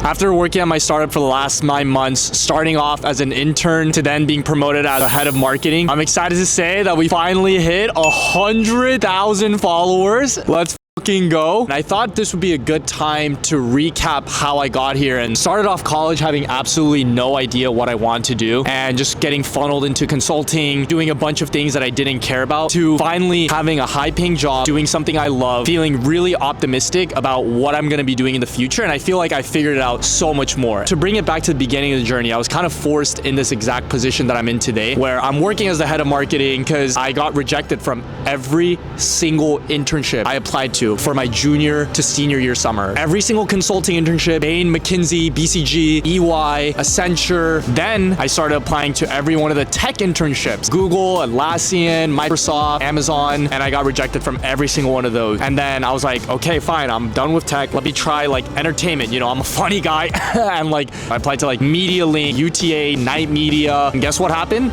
After working at my startup for the last 9 months, starting off as an intern to then being promoted as the head of marketing, I'm excited to say that we finally hit 100,000 followers. Let's fucking go. And I thought this would be a good time to recap how I got here and started off college having absolutely no idea what I want to do and just getting funneled into consulting, doing a bunch of things that I didn't care about, to finally having a high-paying job, doing something I love, feeling really optimistic about what I'm going to be doing in the future. And I feel like I figured it out so much more. To bring it back to the beginning of the journey, I was kind of forced in this exact position that I'm in today, where I'm working as the head of marketing because I got rejected from every single internship I applied to for my junior to senior year summer. Every single consulting internship, Bain, McKinsey, BCG, EY, Accenture. Then I started applying to every one of the tech internships, Google, Atlassian, Microsoft, Amazon, and I got rejected from every single one of those. And then I was like, okay, fine, I'm done with tech. Let me try like entertainment. You know, I'm a funny guy. And like I applied to like Media Link, UTA, Night Media. And guess what happened?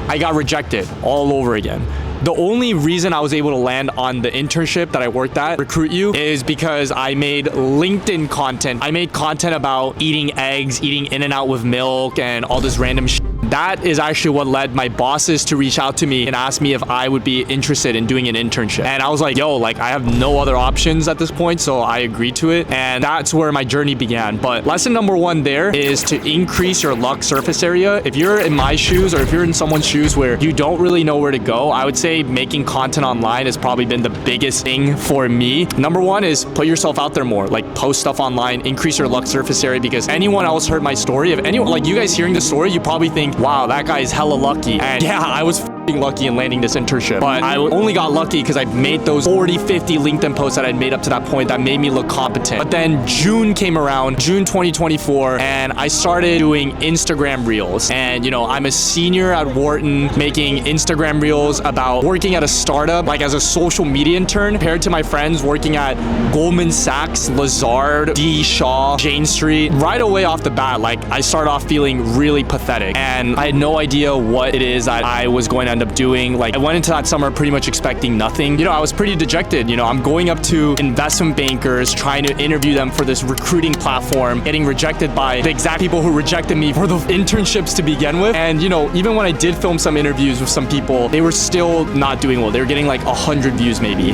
I got rejected all over again. The only reason I was able to land on the internship that I worked at, Recruit You, is because I made LinkedIn content. I made content about eating eggs, eating In-N-Out with milk, and all this random shit. That is actually what led my bosses to reach out to me and ask me if I would be interested in doing an internship. And I was like, yo, like I have no other options at this point, so I agreed to it. And that's where my journey began. But lesson number one there is to increase your luck surface area. If you're in my shoes, or if you're in someone's shoes where you don't really know where to go, I would say making content online has probably been the biggest thing for me. Number one is put yourself out there more, like post stuff online, increase your luck surface area, because anyone else heard my story. If anyone, like you guys hearing the story, you probably think, wow, that guy is hella lucky. And yeah, I was lucky in landing this internship, but I only got lucky because I made those 40-50 LinkedIn posts that I'd made up to that point that made me look competent. But then June came around, June 2024, and I started doing Instagram reels. And you know, I'm a senior at Wharton making Instagram reels about working at a startup, like as a social media intern, compared to my friends working at Goldman Sachs, Lazard, D. Shaw, Jane Street. Right away off the bat, like I started off feeling really pathetic, and I had no idea what it is that I was going to end up doing. Like I went into that summer pretty much expecting nothing. You know, I was pretty dejected. You know, I'm going up to investment bankers, trying to interview them for this recruiting platform, getting rejected by the exact people who rejected me for the internships to begin with. And you know, even when I did film some interviews with some people, they were still not doing well. They were getting like 100 views maybe.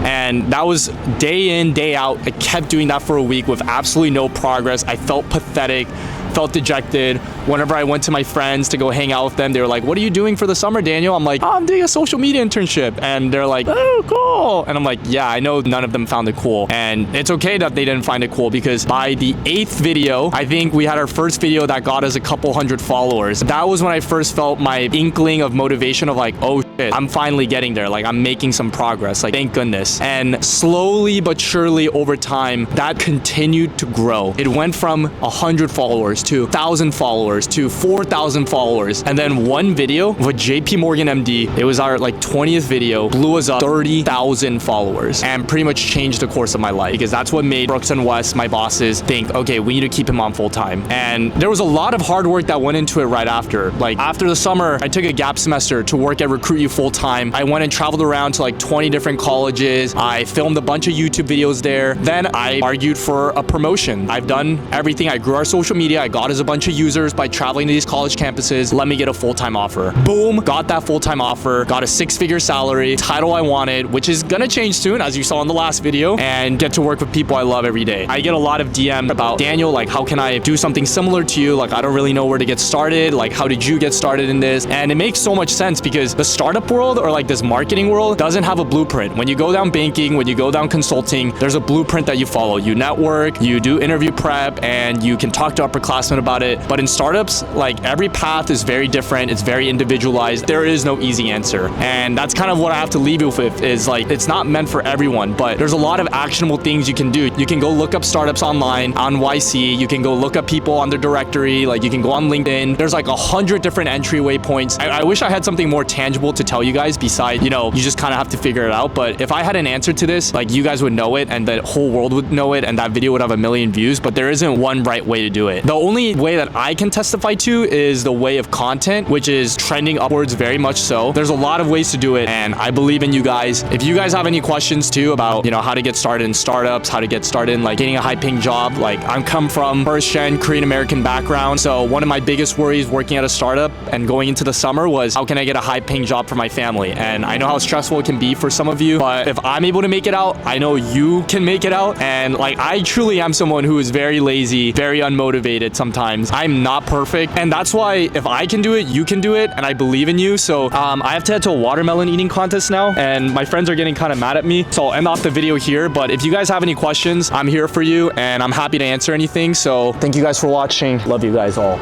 And that was day in, day out. I kept doing that for a week with absolutely no progress. I felt pathetic, felt dejected. Whenever I went to my friends to go hang out with them, they were like, what are you doing for the summer, Daniel? I'm like, oh, I'm doing a social media internship. And they're like, oh, cool. And I'm like, yeah, I know none of them found it cool. And it's okay that they didn't find it cool, because by the 8th video, I think we had our first video that got us a couple hundred followers. That was when I first felt my inkling of motivation of like, oh shit, I'm finally getting there. Like I'm making some progress. Like thank goodness. And slowly but surely over time, that continued to grow. It went from 100 followers to 1,000 followers to 4,000 followers. And then one video with JP Morgan MD, it was our like 20th video, blew us up 30,000 followers and pretty much changed the course of my life, because that's what made Brooks and West, my bosses, think, okay, we need to keep him on full time. And there was a lot of hard work that went into it right after. Like after the summer, I took a gap semester to work at Recruit You full time. I went and traveled around to like 20 different colleges. I filmed a bunch of YouTube videos there. Then I argued for a promotion. I've done everything. I grew our social media. I got us a bunch of users by traveling to these college campuses. Let me get a full-time offer. Boom, got that full-time offer, got a 6-figure salary, title I wanted, which is gonna change soon, as you saw in the last video, and get to work with people I love every day. I get a lot of DM about, Daniel, like how can I do something similar to you? Like I don't really know where to get started. Like how did you get started in this? And it makes so much sense, because the startup world, or like this marketing world, doesn't have a blueprint. When you go down banking, when you go down consulting, there's a blueprint that you follow. You network, you do interview prep, and you can talk to upperclassmen about it. But in startups, like every path is very different. It's very individualized. There is no easy answer. And that's kind of what I have to leave you with, is like, it's not meant for everyone, but there's a lot of actionable things you can do. You can go look up startups online on YC. You can go look up people on their directory. Like you can go on LinkedIn. There's like 100 different entryway points. I wish I had something more tangible to to tell you guys besides, you know, you just kind of have to figure it out. But if I had an answer to this, like, you guys would know it and the whole world would know it and that video would have 1 million views, but there isn't one right way to do it. The only way that I can testify to is the way of content, which is trending upwards very much so. There's a lot of ways to do it, and I believe in you guys. If you guys have any questions too about, you know, how to get started in startups, how to get started in like getting a high paying job, like I'm come from first gen Korean American background. So one of my biggest worries working at a startup and going into the summer was, how can I get a high paying job for my family? And I know how stressful it can be for some of you, but if I'm able to make it out, I know you can make it out. And like, I truly am someone who is very lazy, very unmotivated sometimes. I'm not perfect, and that's why if I can do it, you can do it, and I believe in you. So I have to head to a watermelon eating contest now, and my friends are getting kind of mad at me, so I'll end off the video here. But if you guys have any questions, I'm here for you, and I'm happy to answer anything. So thank you guys for watching. Love you guys all.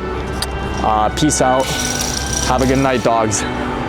Peace out. Have a good night, dogs.